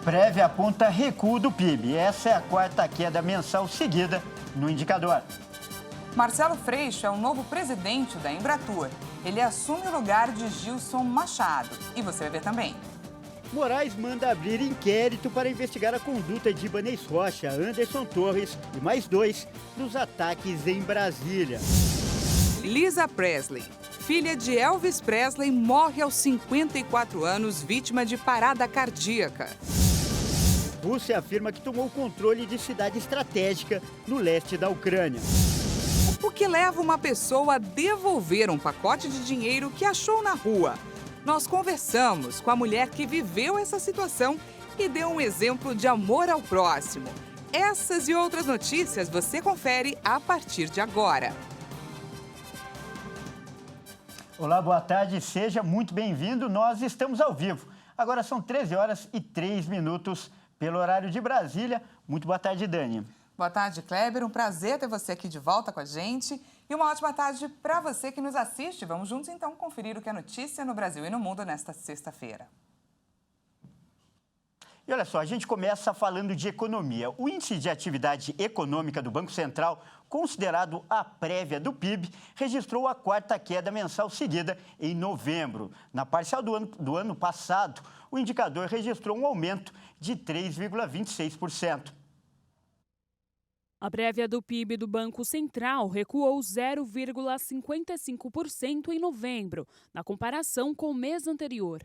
Prévia aponta recuo do PIB. Essa é a quarta queda mensal seguida no indicador. Marcelo Freixo é o novo presidente da Embratur. Ele assume o lugar de Gilson Machado. E você vai ver também. Moraes manda abrir inquérito para investigar a conduta de Ibanez Rocha, Anderson Torres e mais 2 nos ataques em Brasília. Lisa Presley, filha de Elvis Presley, morre aos 54 anos, vítima de parada cardíaca. Rússia afirma que tomou o controle de cidade estratégica no leste da Ucrânia. O que leva uma pessoa a devolver um pacote de dinheiro que achou na rua? Nós conversamos com a mulher que viveu essa situação e deu um exemplo de amor ao próximo. Essas e outras notícias você confere a partir de agora. Olá, boa tarde, seja muito bem-vindo. Nós estamos ao vivo. Agora são 13 horas e 3 minutos pelo horário de Brasília. Muito boa tarde, Dani. Boa tarde, Kleber. Um prazer ter você aqui de volta com a gente. E uma ótima tarde para você que nos assiste. Vamos juntos, então, conferir o que é notícia no Brasil e no mundo nesta sexta-feira. E olha só, a gente começa falando de economia. O índice de atividade econômica do Banco Central, considerado a prévia do PIB, registrou a quarta queda mensal seguida em novembro. Na parcial do ano passado, o indicador registrou um aumento de 3,26%. A prévia do PIB do Banco Central recuou 0,55% em novembro, na comparação com o mês anterior.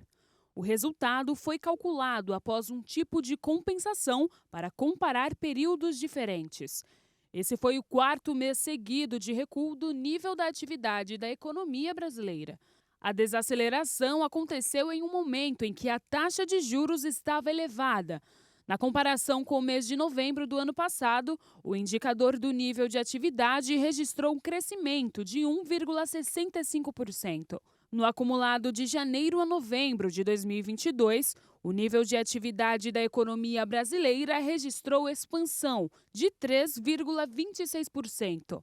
O resultado foi calculado após um tipo de compensação para comparar períodos diferentes. Esse foi o quarto mês seguido de recuo do nível da atividade da economia brasileira. A desaceleração aconteceu em um momento em que a taxa de juros estava elevada. Na comparação com o mês de novembro do ano passado, o indicador do nível de atividade registrou um crescimento de 1,65%. No acumulado de janeiro a novembro de 2022, o nível de atividade da economia brasileira registrou expansão de 3,26%.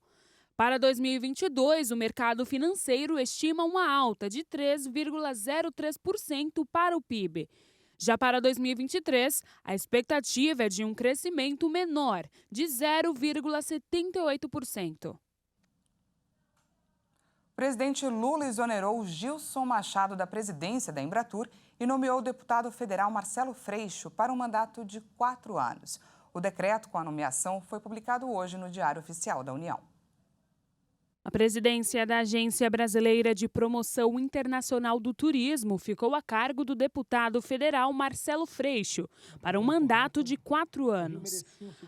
Para 2022, o mercado financeiro estima uma alta de 3,03% para o PIB. Já para 2023, a expectativa é de um crescimento menor, de 0,78%. O presidente Lula exonerou Gilson Machado da presidência da Embratur e nomeou o deputado federal Marcelo Freixo para um mandato de 4 anos. O decreto com a nomeação foi publicado hoje no Diário Oficial da União. A presidência da Agência Brasileira de Promoção Internacional do Turismo ficou a cargo do deputado federal Marcelo Freixo para um mandato de 4 anos.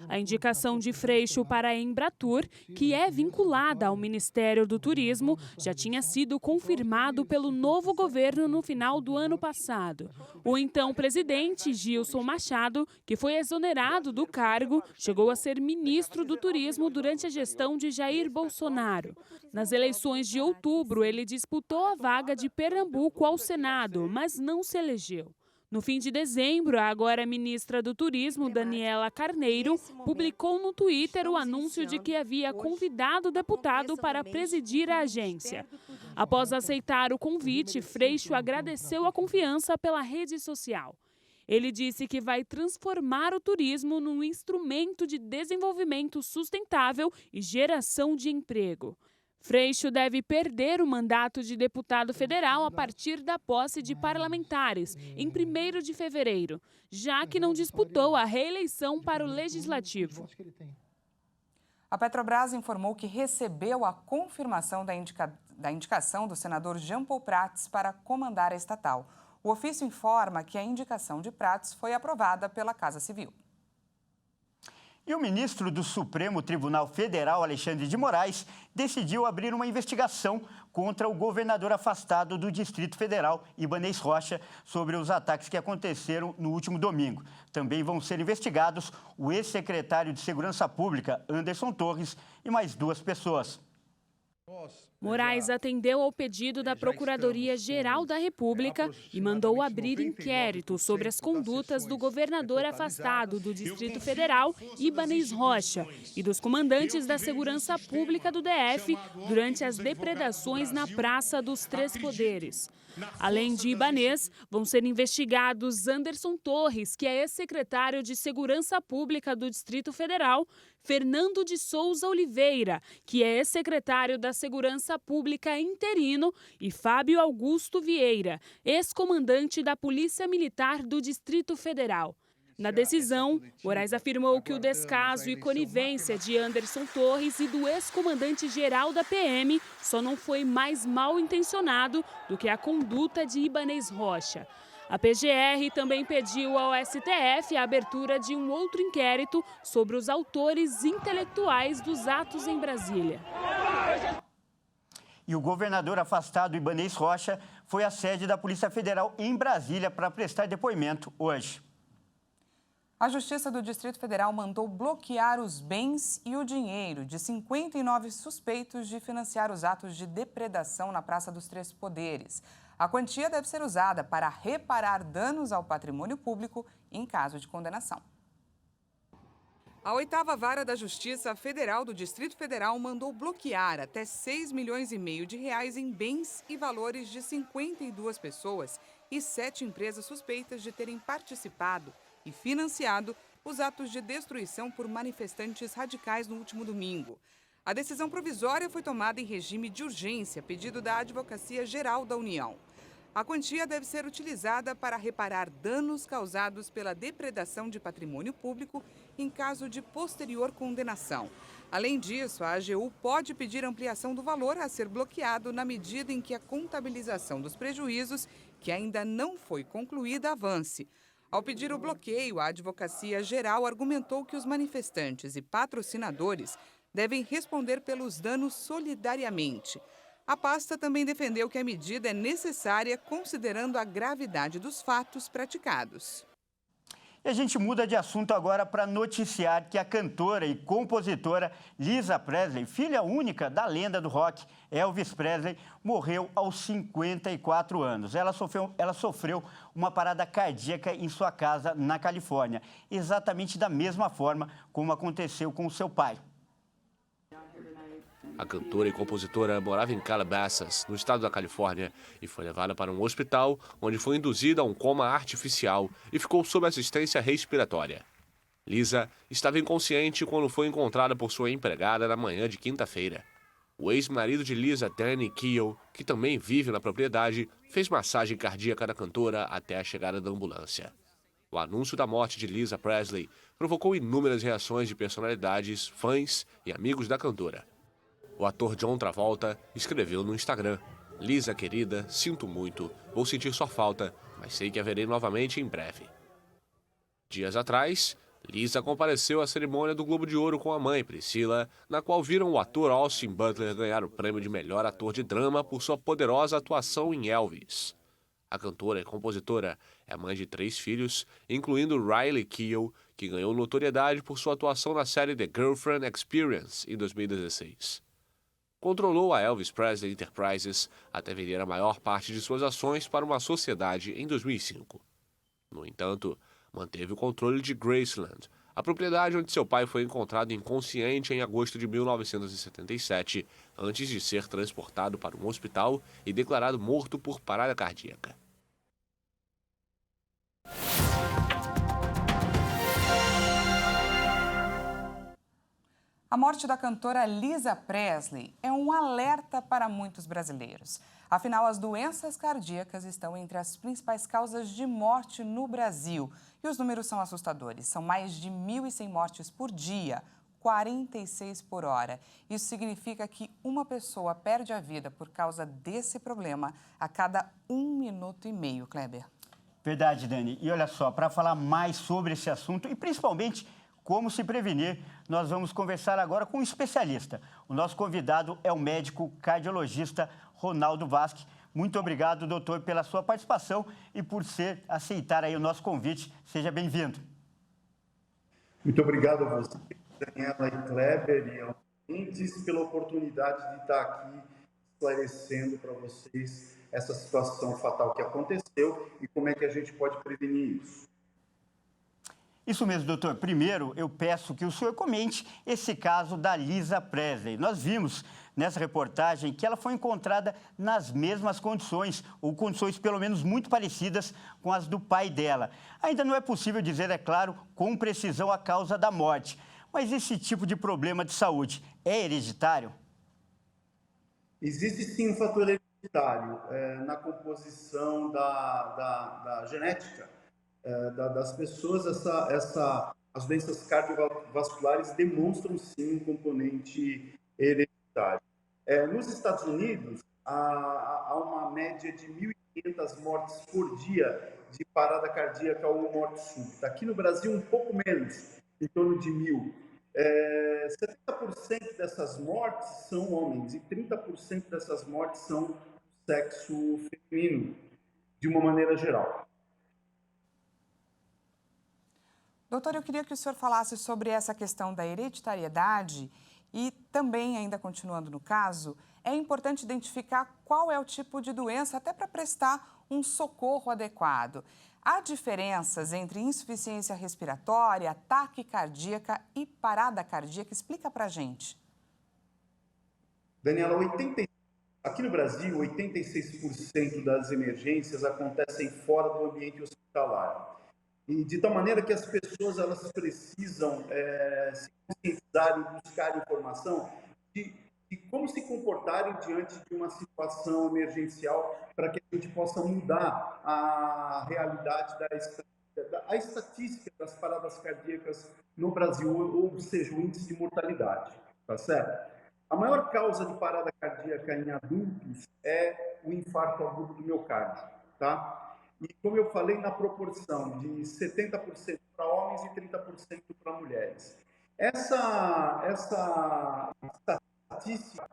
A indicação de Freixo para a Embratur, que é vinculada ao Ministério do Turismo, já tinha sido confirmado pelo novo governo no final do ano passado. O então presidente Gilson Machado, que foi exonerado do cargo, chegou a ser ministro do Turismo durante a gestão de Jair Bolsonaro. Nas eleições de outubro, ele disputou a vaga de Pernambuco ao Senado, mas não se elegeu. No fim de dezembro, a agora ministra do Turismo, Daniela Carneiro, publicou no Twitter o anúncio de que havia convidado o deputado para presidir a agência. Após aceitar o convite, Freixo agradeceu a confiança pela rede social. Ele disse que vai transformar o turismo num instrumento de desenvolvimento sustentável e geração de emprego. Freixo deve perder o mandato de deputado federal a partir da posse de parlamentares, em 1º de fevereiro, já que não disputou a reeleição para o Legislativo. A Petrobras informou que recebeu a confirmação da indicação do senador Jean Paul Prats para comandar a estatal. O ofício informa que a indicação de Prats foi aprovada pela Casa Civil. E o ministro do Supremo Tribunal Federal, Alexandre de Moraes, decidiu abrir uma investigação contra o governador afastado do Distrito Federal, Ibanez Rocha, sobre os ataques que aconteceram no último domingo. Também vão ser investigados o ex-secretário de Segurança Pública, Anderson Torres, e mais 2 pessoas. Moraes atendeu ao pedido da Procuradoria-Geral da República e mandou abrir inquérito sobre as condutas do governador afastado do Distrito Federal, Ibanez Rocha, e dos comandantes da Segurança Pública do DF durante as depredações na Praça dos Três Poderes. Além de Ibanez, vão ser investigados Anderson Torres, que é ex-secretário de Segurança Pública do Distrito Federal, Fernando de Souza Oliveira, que é ex-secretário da Segurança Pública interino, e Fábio Augusto Vieira, ex-comandante da Polícia Militar do Distrito Federal. Na decisão, Moraes afirmou que o descaso e conivência de Anderson Torres e do ex-comandante-geral da PM só não foi mais mal intencionado do que a conduta de Ibanez Rocha. A PGR também pediu ao STF a abertura de um outro inquérito sobre os autores intelectuais dos atos em Brasília. E o governador afastado, Ibanez Rocha, foi à sede da Polícia Federal em Brasília para prestar depoimento hoje. A Justiça do Distrito Federal mandou bloquear os bens e o dinheiro de 59 suspeitos de financiar os atos de depredação na Praça dos Três Poderes. A quantia deve ser usada para reparar danos ao patrimônio público em caso de condenação. A 8ª Vara da Justiça Federal do Distrito Federal mandou bloquear até 6,5 milhões de reais em bens e valores de 52 pessoas e 7 empresas suspeitas de terem participado e financiado os atos de destruição por manifestantes radicais no último domingo. A decisão provisória foi tomada em regime de urgência, pedido da Advocacia Geral da União. A quantia deve ser utilizada para reparar danos causados pela depredação de patrimônio público em caso de posterior condenação. Além disso, a AGU pode pedir ampliação do valor a ser bloqueado na medida em que a contabilização dos prejuízos, que ainda não foi concluída, avance. Ao pedir o bloqueio, a Advocacia Geral argumentou que os manifestantes e patrocinadores devem responder pelos danos solidariamente. A pasta também defendeu que a medida é necessária considerando a gravidade dos fatos praticados. E a gente muda de assunto agora para noticiar que a cantora e compositora Lisa Presley, filha única da lenda do rock Elvis Presley, morreu aos 54 anos. Ela sofreu uma parada cardíaca em sua casa na Califórnia, exatamente da mesma forma como aconteceu com seu pai. A cantora e compositora morava em Calabasas, no estado da Califórnia, e foi levada para um hospital onde foi induzida a um coma artificial e ficou sob assistência respiratória. Lisa estava inconsciente quando foi encontrada por sua empregada na manhã de quinta-feira. O ex-marido de Lisa, Danny Keough, que também vive na propriedade, fez massagem cardíaca da cantora até a chegada da ambulância. O anúncio da morte de Lisa Presley provocou inúmeras reações de personalidades, fãs e amigos da cantora. O ator John Travolta escreveu no Instagram: "Lisa querida, sinto muito, vou sentir sua falta, mas sei que a verei novamente em breve." Dias atrás, Lisa compareceu à cerimônia do Globo de Ouro com a mãe, Priscila, na qual viram o ator Austin Butler ganhar o prêmio de melhor ator de drama por sua poderosa atuação em Elvis. A cantora e compositora é mãe de 3 filhos, incluindo Riley Keough, que ganhou notoriedade por sua atuação na série The Girlfriend Experience em 2016. Controlou a Elvis Presley Enterprises até vender a maior parte de suas ações para uma sociedade em 2005. No entanto, manteve o controle de Graceland, a propriedade onde seu pai foi encontrado inconsciente em agosto de 1977, antes de ser transportado para um hospital e declarado morto por parada cardíaca. A morte da cantora Lisa Presley é um alerta para muitos brasileiros. Afinal, as doenças cardíacas estão entre as principais causas de morte no Brasil. E os números são assustadores. São mais de 1.100 mortes por dia, 46 por hora. Isso significa que uma pessoa perde a vida por causa desse problema a cada 1,5 minutos, Kleber. Verdade, Dani. E olha só, para falar mais sobre esse assunto e principalmente como se prevenir, nós vamos conversar agora com um especialista. O nosso convidado é o médico cardiologista Ronaldo Vasque. Muito obrigado, doutor, pela sua participação e por aceitar aí o nosso convite. Seja bem-vindo. Muito obrigado a você, Daniela e Kleber, e aos ouvintes pela oportunidade de estar aqui esclarecendo para vocês essa situação fatal que aconteceu e como é que a gente pode prevenir isso. Isso mesmo, doutor. Primeiro, eu peço que o senhor comente esse caso da Lisa Presley. Nós vimos nessa reportagem que ela foi encontrada nas mesmas condições, ou condições pelo menos muito parecidas com as do pai dela. Ainda não é possível dizer, é claro, com precisão a causa da morte. Mas esse tipo de problema de saúde é hereditário? Existe sim um fator hereditário na composição da genética das pessoas. As doenças cardiovasculares demonstram sim um componente hereditário. Nos Estados Unidos, há uma média de 1.500 mortes por dia de parada cardíaca ou morte súbita. Aqui no Brasil, um pouco menos, em torno de 1.000. 70% dessas mortes são homens e 30% dessas mortes são do sexo feminino, de uma maneira geral. Doutor, eu queria que o senhor falasse sobre essa questão da hereditariedade e também, ainda continuando no caso, é importante identificar qual é o tipo de doença até para prestar um socorro adequado. Há diferenças entre insuficiência respiratória, ataque cardíaca e parada cardíaca? Explica para a gente. Daniela, aqui no Brasil, 86% das emergências acontecem fora do ambiente hospitalar. E de tal maneira que as pessoas elas precisam se conscientizar e buscar informação de como se comportarem diante de uma situação emergencial para que a gente possa mudar a realidade a estatística das paradas cardíacas no Brasil, ou seja, o índice de mortalidade, tá certo? A maior causa de parada cardíaca em adultos é o infarto agudo do miocárdio, tá? E como eu falei, na proporção de 70% para homens e 30% para mulheres. Essa estatística,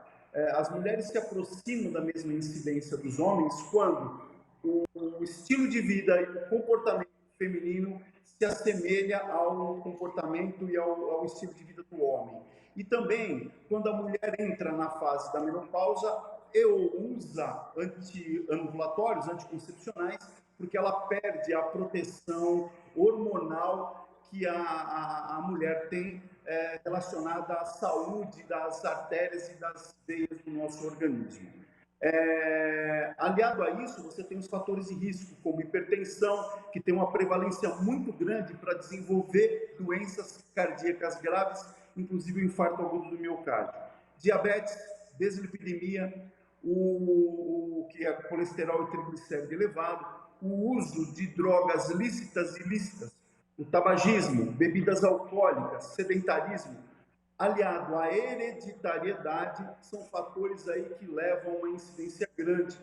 as mulheres se aproximam da mesma incidência dos homens quando o estilo de vida e o comportamento feminino se assemelha ao comportamento e ao estilo de vida do homem. E também quando a mulher entra na fase da menopausa e usa anti-anovulatórios, anticoncepcionais, porque ela perde a proteção hormonal que a mulher tem relacionada à saúde das artérias e das veias do nosso organismo. Aliado a isso, você tem os fatores de risco, como hipertensão, que tem uma prevalência muito grande para desenvolver doenças cardíacas graves, inclusive o infarto agudo do miocárdio. Diabetes, deslipidemia, que é colesterol e triglicérido elevado, o uso de drogas lícitas e ilícitas, o tabagismo, bebidas alcoólicas, sedentarismo, aliado à hereditariedade, são fatores aí que levam a uma incidência grande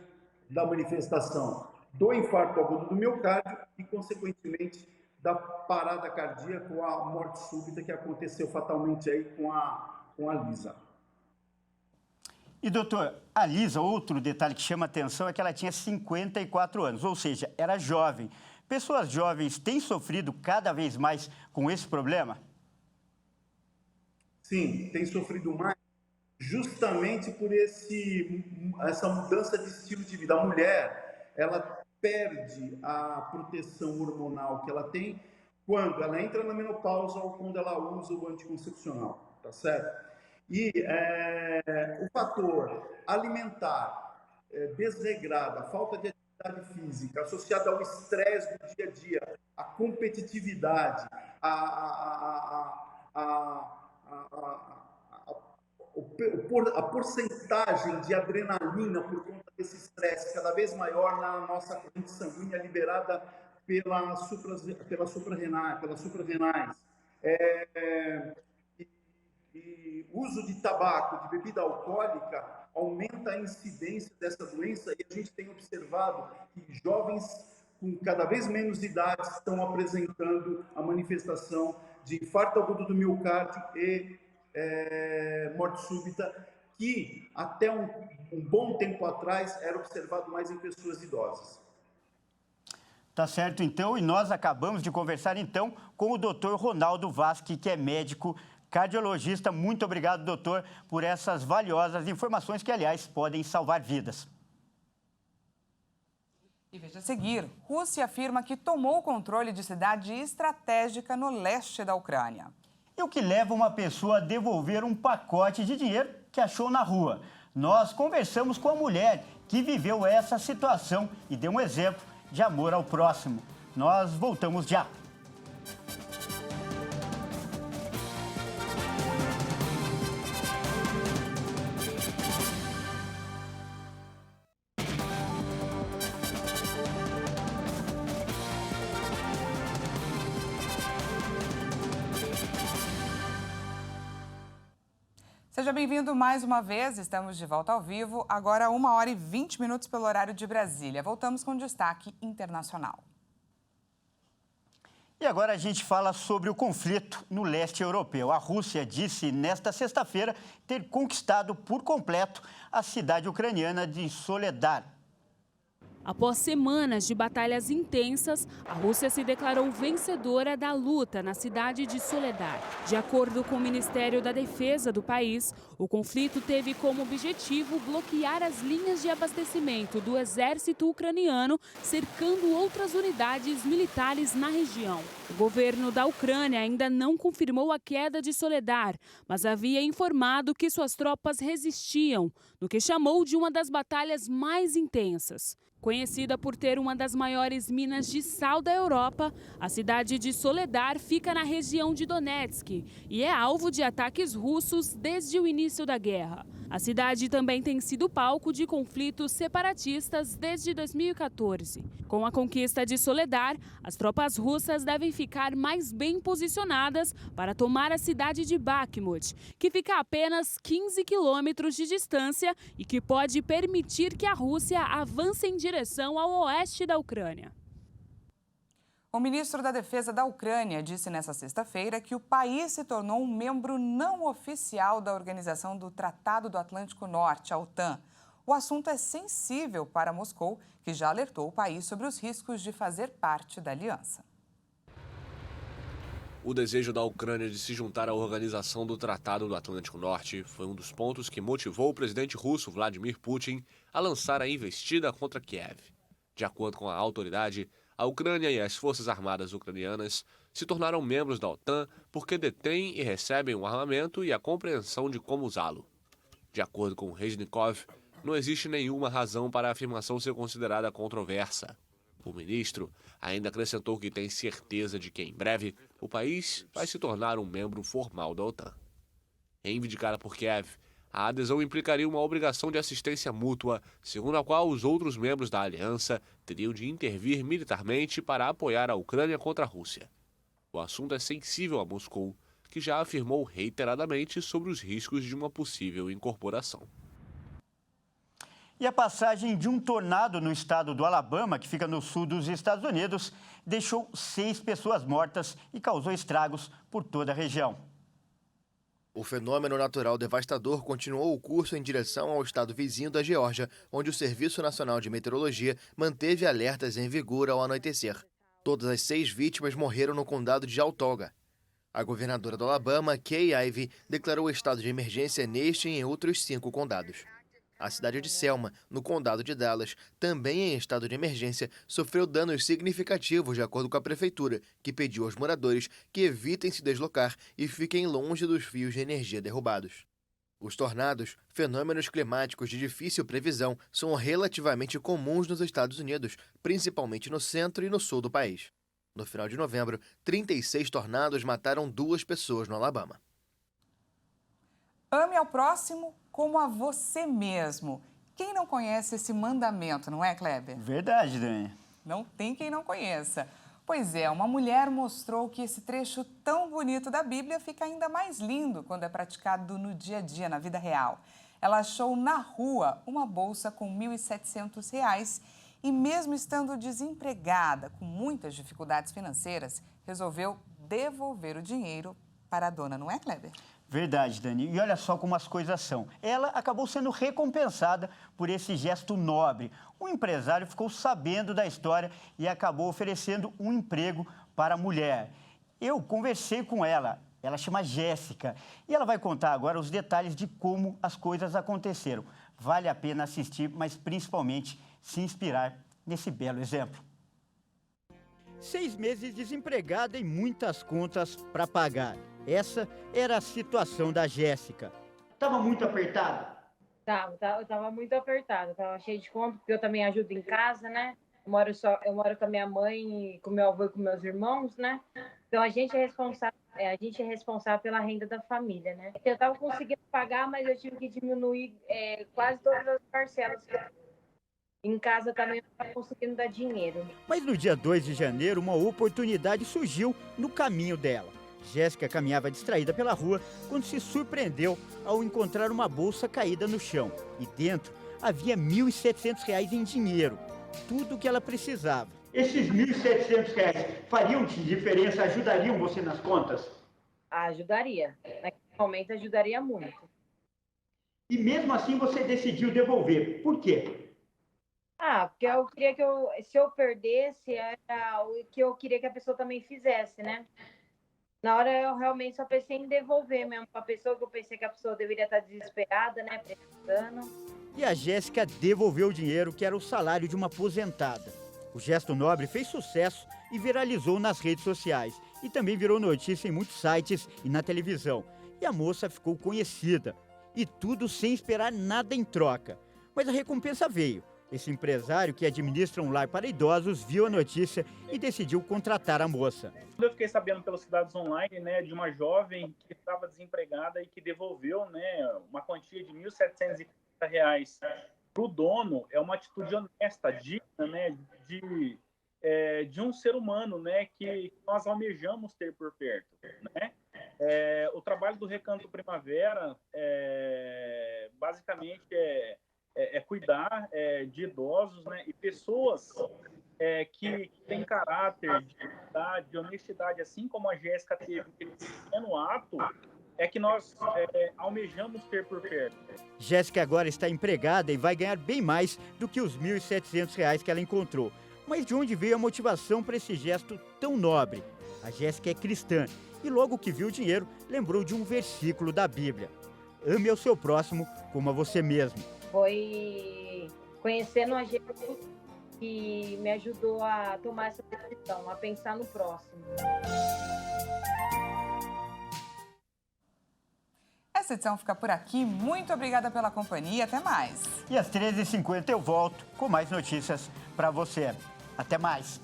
da manifestação do infarto agudo do miocárdio e, consequentemente, da parada cardíaca ou a morte súbita que aconteceu fatalmente aí com a Lisa. E, doutor, a Lisa, outro detalhe que chama atenção é que ela tinha 54 anos, ou seja, era jovem. Pessoas jovens têm sofrido cada vez mais com esse problema? Sim, tem sofrido mais justamente por essa mudança de estilo de vida. A mulher, ela perde a proteção hormonal que ela tem quando ela entra na menopausa ou quando ela usa o anticoncepcional, tá certo? E o fator alimentar desregrado, a falta de atividade física, associada ao estresse do dia a dia, a competitividade, a porcentagem de adrenalina por conta desse estresse cada vez maior na nossa corrente sanguínea liberada pelas suprarrenais. E uso de tabaco, de bebida alcoólica, aumenta a incidência dessa doença e a gente tem observado que jovens com cada vez menos idade estão apresentando a manifestação de infarto agudo do miocárdio e morte súbita, que até um bom tempo atrás era observado mais em pessoas idosas. Tá certo, então, e nós acabamos de conversar, então, com o doutor Ronaldo Vasque, que é médico cardiologista. Muito obrigado, doutor, por essas valiosas informações que, aliás, podem salvar vidas. E veja a seguir, Rússia afirma que tomou o controle de cidade estratégica no leste da Ucrânia. E o que leva uma pessoa a devolver um pacote de dinheiro que achou na rua? Nós conversamos com a mulher que viveu essa situação e deu um exemplo de amor ao próximo. Nós voltamos já. Seja bem-vindo mais uma vez, estamos de volta ao vivo, agora 1h20 pelo horário de Brasília. Voltamos com destaque internacional. E agora a gente fala sobre o conflito no leste europeu. A Rússia disse nesta sexta-feira ter conquistado por completo a cidade ucraniana de Soledar. Após semanas de batalhas intensas, a Rússia se declarou vencedora da luta na cidade de Soledar. De acordo com o Ministério da Defesa do país, o conflito teve como objetivo bloquear as linhas de abastecimento do exército ucraniano, cercando outras unidades militares na região. O governo da Ucrânia ainda não confirmou a queda de Soledar, mas havia informado que suas tropas resistiam, no que chamou de uma das batalhas mais intensas. Conhecida por ter uma das maiores minas de sal da Europa, a cidade de Soledar fica na região de Donetsk e é alvo de ataques russos desde o início da guerra. A cidade também tem sido palco de conflitos separatistas desde 2014. Com a conquista de Soledar, as tropas russas devem ficar mais bem posicionadas para tomar a cidade de Bakhmut, que fica a apenas 15 quilômetros de distância e que pode permitir que a Rússia avance em direção ao oeste da Ucrânia. O ministro da Defesa da Ucrânia disse nesta sexta-feira que o país se tornou um membro não oficial da Organização do Tratado do Atlântico Norte, a OTAN. O assunto é sensível para Moscou, que já alertou o país sobre os riscos de fazer parte da aliança. O desejo da Ucrânia de se juntar à Organização do Tratado do Atlântico Norte foi um dos pontos que motivou o presidente russo Vladimir Putin a lançar a investida contra Kiev. De acordo com a autoridade, a Ucrânia e as Forças Armadas ucranianas se tornaram membros da OTAN porque detêm e recebem o armamento e a compreensão de como usá-lo. De acordo com Reznikov, não existe nenhuma razão para a afirmação ser considerada controversa. O ministro ainda acrescentou que tem certeza de que, em breve, o país vai se tornar um membro formal da OTAN. Reivindicada por Kiev, a adesão implicaria uma obrigação de assistência mútua, segundo a qual os outros membros da aliança teriam de intervir militarmente para apoiar a Ucrânia contra a Rússia. O assunto é sensível a Moscou, que já afirmou reiteradamente sobre os riscos de uma possível incorporação. E a passagem de um tornado no estado do Alabama, que fica no sul dos Estados Unidos, deixou 6 pessoas mortas e causou estragos por toda a região. O fenômeno natural devastador continuou o curso em direção ao estado vizinho da Geórgia, onde o Serviço Nacional de Meteorologia manteve alertas em vigor ao anoitecer. Todas as 6 vítimas morreram no condado de Altoga. A governadora do Alabama, Kay Ivey, declarou estado de emergência neste e em outros 5 condados. A cidade de Selma, no condado de Dallas, também em estado de emergência, sofreu danos significativos, de acordo com a prefeitura, que pediu aos moradores que evitem se deslocar e fiquem longe dos fios de energia derrubados. Os tornados, fenômenos climáticos de difícil previsão, são relativamente comuns nos Estados Unidos, principalmente no centro e no sul do país. No final de novembro, 36 tornados mataram 2 pessoas no Alabama. Ame ao próximo como a você mesmo. Quem não conhece esse mandamento, não é, Kleber? Verdade, Dani. Não tem quem não conheça. Pois é, uma mulher mostrou que esse trecho tão bonito da Bíblia fica ainda mais lindo quando é praticado no dia a dia, na vida real. Ela achou na rua uma bolsa com R$ 1.700 e, mesmo estando desempregada, com muitas dificuldades financeiras, resolveu devolver o dinheiro para a dona, não é, Kleber? Verdade, Dani. E olha só como as coisas são. Ela acabou sendo recompensada por esse gesto nobre. O empresário ficou sabendo da história e acabou oferecendo um emprego para a mulher. Eu conversei com ela. Ela chama Jéssica e ela vai contar agora os detalhes de como as coisas aconteceram. Vale a pena assistir, mas principalmente se inspirar nesse belo exemplo. 6 meses desempregada e muitas contas para pagar. Essa era a situação da Jéssica. Estava muito apertada? Eu tava muito apertada, tava cheio de conta, porque eu também ajudo em casa, né? Eu moro com a minha mãe, com meu avô e com meus irmãos, né? Então a gente é responsável pela renda da família, né? Eu tava conseguindo pagar, mas eu tive que diminuir quase todas as parcelas. Em casa também eu não estava conseguindo dar dinheiro. Mas no dia 2 de janeiro, uma oportunidade surgiu no caminho dela. Jéssica caminhava distraída pela rua quando se surpreendeu ao encontrar uma bolsa caída no chão. E dentro havia R$ 1.700 em dinheiro, tudo o que ela precisava. Esses R$ 1.700 fariam diferença, ajudariam você nas contas? Ajudaria. Naquele momento ajudaria muito. E mesmo assim você decidiu devolver. Por quê? Porque eu queria se eu perdesse, era o que eu queria que a pessoa também fizesse, né? Na hora eu realmente só pensei em devolver mesmo para a pessoa, que eu pensei que a pessoa deveria estar desesperada, né? Precisando. E a Jéssica devolveu o dinheiro, que era o salário de uma aposentada. O gesto nobre fez sucesso e viralizou nas redes sociais. E também virou notícia em muitos sites e na televisão. E a moça ficou conhecida. E tudo sem esperar nada em troca. Mas a recompensa veio. Esse empresário que administra um lar para idosos viu a notícia e decidiu contratar a moça. Eu fiquei sabendo pelas cidades online, né, de uma jovem que estava desempregada e que devolveu, né, uma quantia de R$ 1.750 para o dono. É uma atitude honesta, digna, né, de um ser humano, né, que nós almejamos ter por perto, né? O trabalho do Recanto Primavera basicamente é cuidar de idosos, né, e pessoas que têm caráter, de honestidade, assim como a Jéssica teve aquele pequeno ato, que nós almejamos ter por perto. Jéssica agora está empregada e vai ganhar bem mais do que os R$ 1.700 que ela encontrou. Mas de onde veio a motivação para esse gesto tão nobre? A Jéssica é cristã e logo que viu o dinheiro, lembrou de um versículo da Bíblia. Ame ao seu próximo como a você mesmo. Foi conhecendo a Jesus que me ajudou a tomar essa decisão, a pensar no próximo. Essa edição fica por aqui. Muito obrigada pela companhia. Até mais. E às 13h50 eu volto com mais notícias para você. Até mais.